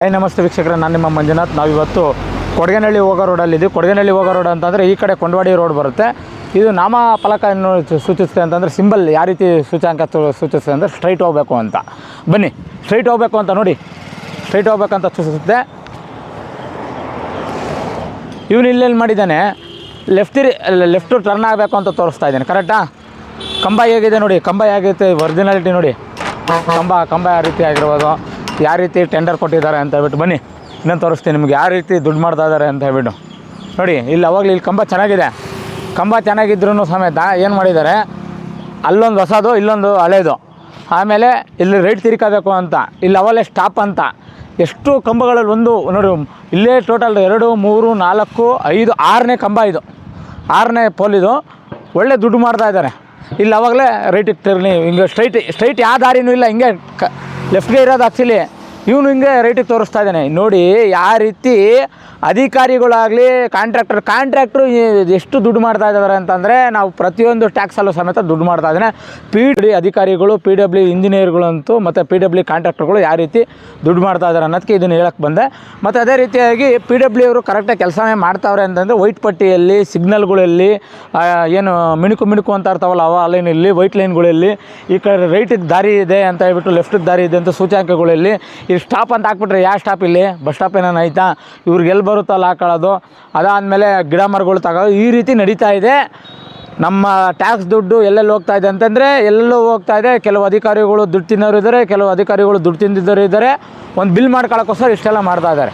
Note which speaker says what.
Speaker 1: ನಮಸ್ತೆ ವೀಕ್ಷಕರೇ, ನಾನು ನಿಮ್ಮ ಮಂಜುನಾಥ್. ನಾವಿವತ್ತು ಕೊಡಗೇನಹಳ್ಳಿ ಹೋಗೋ ರೋಡಲ್ಲಿದ್ದೀವಿ. ಕೊಡಗೇನಹಳ್ಳಿ ಹೋಗೋ ರೋಡ್ ಅಂತಂದರೆ ಈ ಕಡೆ ಕೊಂಡವಾಡಿ ರೋಡ್ ಬರುತ್ತೆ. ಇದು ನಾಮ ಫಲಕವನ್ನು ಸೂಚಿಸುತ್ತೆ ಅಂತಂದರೆ ಸಿಂಬಲ್ ಯಾವ ರೀತಿ ಸೂಚ್ಯಾಂಕ ಸೂಚಿಸುತ್ತೆ ಅಂದರೆ ಸ್ಟ್ರೈಟ್ ಹೋಗಬೇಕು ಅಂತ. ಬನ್ನಿ, ಸ್ಟ್ರೈಟ್ ಹೋಗಬೇಕು ಅಂತ ನೋಡಿ, ಸ್ಟ್ರೈಟ್ ಹೋಗ್ಬೇಕಂತ ಸೂಚಿಸುತ್ತೆ. ಇವನು ಇಲ್ಲೆಲ್ಲಿ ಮಾಡಿದ್ದಾನೆ, ಲೆಫ್ಟು ಟರ್ನ್ ಆಗಬೇಕು ಅಂತ ತೋರಿಸ್ತಾ ಇದ್ದಾನೆ. ಕರೆಕ್ಟಾ? ಕಂಬ ಹೇಗಿದೆ ನೋಡಿ, ಕಂಬ ಹೇಗಿರುತ್ತೆ, ಒರಿಜಿನಾಲಿಟಿ ನೋಡಿ. ಕಂಬ ಯಾವ ರೀತಿ ಆಗಿರ್ಬೋದು, ಯಾವ ರೀತಿ ಟೆಂಡರ್ ಕೊಟ್ಟಿದ್ದಾರೆ ಅಂತ ಹೇಳ್ಬಿಟ್ಟು. ಬನ್ನಿ ಇನ್ನೊಂದು ತೋರಿಸ್ತೀನಿ ನಿಮಗೆ ಯಾವ ರೀತಿ ದುಡ್ಡು ಮಾಡ್ತಾ ಇದ್ದಾರೆ ಅಂತ ಹೇಳ್ಬಿಟ್ಟು. ನೋಡಿ, ಇಲ್ಲಿ ಅವಾಗಲೂ ಇಲ್ಲಿ ಕಂಬ ಚೆನ್ನಾಗಿದೆ. ಕಂಬ ಚೆನ್ನಾಗಿದ್ರೂ ಸಮೇತ ಏನು ಮಾಡಿದ್ದಾರೆ, ಅಲ್ಲೊಂದು ಹೊಸದು, ಇಲ್ಲೊಂದು ಹಳೇದು. ಆಮೇಲೆ ಇಲ್ಲಿ ರೈಟ್ ತಿರ್ಕೋಬೇಕು ಅಂತ, ಇಲ್ಲಿ ಅವಲೇ ಸ್ಟಾಪ್ ಅಂತ. ಎಷ್ಟು ಕಂಬಗಳಲ್ಲಿ ಒಂದು ನೋಡಿ, ಇಲ್ಲೇ ಟೋಟಲ್ 2, 3, 4, 5, 6ನೇ ಕಂಬ ಇದು, 6ನೇ ಪೋಲ್ ಇದು. ಒಳ್ಳೆ ದುಡ್ಡು ಮಾಡ್ತಾ ಇದ್ದಾರೆ. ಇಲ್ಲಿ ಅವಾಗಲೇ ರೈಟಿಗೆ ತಿರ್ನಿ, ಹಿಂಗೆ ಸ್ಟ್ರೈಟ್ ಯಾವ ದಾರಿನೂ ಇಲ್ಲ, ಹಿಂಗೆ ಲೆಫ್ಟ್ಗೆ ಇರೋದು ಆ್ಯಕ್ಚುಲಿ. ಇವನು ಹಿಂಗೆ ರೈಟಿಗೆ ತೋರಿಸ್ತಾ ಇದ್ದಾನೆ. ನೋಡಿ ಯಾವ ರೀತಿ ಅಧಿಕಾರಿಗಳಾಗಲಿ ಕಾಂಟ್ರಾಕ್ಟ್ರು ಎಷ್ಟು ದುಡ್ಡು ಮಾಡ್ತಾ ಇದ್ದಾರೆ ಅಂತಂದರೆ, ನಾವು ಪ್ರತಿಯೊಂದು ಟ್ಯಾಕ್ಸಲ್ಲೂ ಸಮೇತ ದುಡ್ಡು ಮಾಡ್ತಾ ಇದ್ದಾನೆ. ಅಧಿಕಾರಿಗಳು, PW ಇಂಜಿನಿಯರ್ಗಳಂತೂ ಮತ್ತು PW ಕಾಂಟ್ರಾಕ್ಟರ್ಗಳು ಯಾವ ರೀತಿ ದುಡ್ಡು ಮಾಡ್ತಾ ಇದ್ದಾರೆ ಅನ್ನೋದಕ್ಕೆ ಇದನ್ನು ಹೇಳಕ್ಕೆ ಬಂದೆ. ಮತ್ತು ಅದೇ ರೀತಿಯಾಗಿ PW ಅವರು ಕರೆಕ್ಟಾಗಿ ಕೆಲಸನೇ ಮಾಡ್ತಾವ್ರೆ ಅಂತಂದರೆ, ವೈಟ್ ಪಟ್ಟಿಯಲ್ಲಿ ಸಿಗ್ನಲ್ಗಳಲ್ಲಿ ಏನು ಮಿಣುಕು ಅಂತ ಇರ್ತಾವಲ್ಲ, ಅವ ಲೈನಲ್ಲಿ ವೈಟ್ ಲೈನ್ಗಳಲ್ಲಿ ಈ ಕಡೆ ರೈಟಿಗೆ ದಾರಿ ಇದೆ ಅಂತ ಹೇಳ್ಬಿಟ್ಟು, ಲೆಫ್ಟಿಗೆ ದಾರಿ ಇದೆ ಅಂತ ಸೂಚ್ಯಾಂಕಗಳಲ್ಲಿ ಈ ಸ್ಟಾಪ್ ಅಂತ ಹಾಕ್ಬಿಟ್ರೆ, ಯಾವ ಸ್ಟಾಪ್ ಇಲ್ಲಿ ಬಸ್ ಸ್ಟಾಪ್ ಏನೇನು ಆಯಿತಾ, ಇವ್ರಿಗೆ ಎಲ್ಲಿ ಬರುತ್ತಲ್ಲ ಹಾಕೊಳ್ಳೋದು. ಅದಾದಮೇಲೆ ಗಿಡ ಮರಗಳು ತಗೋದು, ಈ ರೀತಿ ನಡೀತಾ ಇದೆ. ನಮ್ಮ ಟ್ಯಾಕ್ಸ್ ದುಡ್ಡು ಎಲ್ಲೆಲ್ಲಿ ಹೋಗ್ತಾ ಇದೆ ಅಂತಂದರೆ, ಎಲ್ಲೆಲ್ಲೂ ಹೋಗ್ತಾ ಇದೆ. ಕೆಲವು ಅಧಿಕಾರಿಗಳು ದುಡ್ಡು ತಿನ್ನೋರು ಇದ್ದಾರೆ, ಕೆಲವು ಅಧಿಕಾರಿಗಳು ದುಡ್ಡು ತಿಂದಿದ್ದವರು ಇದ್ದಾರೆ. ಒಂದು ಬಿಲ್ ಮಾಡ್ಕೊಳ್ಳೋಕ್ಕೋಸ್ಕರ ಇಷ್ಟೆಲ್ಲ ಮಾಡ್ತಾ ಇದ್ದಾರೆ.